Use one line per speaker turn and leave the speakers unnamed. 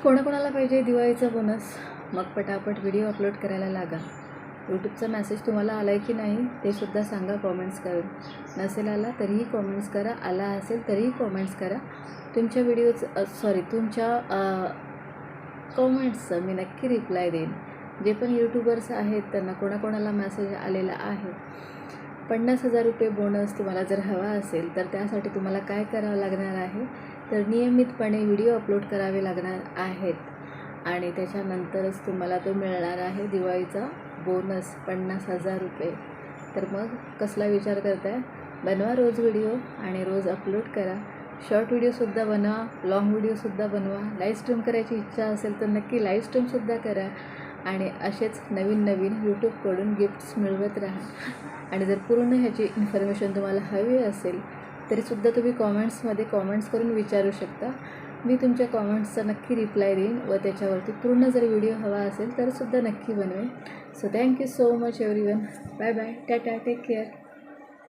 कोणाकोणाला पाहिजे दिवाळीचा बोनस, मग पटापट व्हिडिओ अपलोड करायला लागा. यूट्यूबचा मेसेज तुम्हाला आला आहे की नाही ते सुद्धा सांगा कॉमेंट्स करून. नसेल आला तरीही कॉमेंट्स करा, आला असेल तरीही कॉमेंट्स करा. तुमच्या तुमच्या कॉमेंट्सचं मी नक्की रिप्लाय देईन. जे पण यूट्यूबर्स आहेत त्यांना कोणाकोणाला मेसेज आलेला आहे 50,000 रुपये बोनस तुम्हाला जर हवा असेल तर त्यासाठी तुम्हाला काय करावं लागणार आहे, तर नियमितपणे व्हिडिओ अपलोड करावे लागणार आहेत आणि त्याच्यानंतरच तुम्हाला तो मिळणार आहे दिवाळीचा बोनस 50,000 रुपये. तर मग कसला विचार करताय? बनवा रोज व्हिडिओ आणि रोज अपलोड करा. शॉर्ट व्हिडिओसुद्धा बनवा, लाँग व्हिडिओसुद्धा बनवा. लाईव्ह स्ट्रीम करायची इच्छा असेल तर नक्की लाईव्ह स्ट्रीमसुद्धा करा आणि असेच नवीन यूट्यूबकडून गिफ्ट्स मिळवत राहा. आणि जर पूर्ण ह्याची इन्फॉर्मेशन तुम्हाला हवी असेल तरीसुद्धा तुम्ही कॉमेंट्समध्ये कॉमेंट्स करून विचारू शकता. मी तुमच्या कॉमेंट्सचा नक्की रिप्लाय देईन व त्याच्यावरती पूर्ण जर व्हिडिओ हवा असेल तरीसुद्धा नक्की बनवेन. So thank you so much everyone. Bye bye, tata, take care.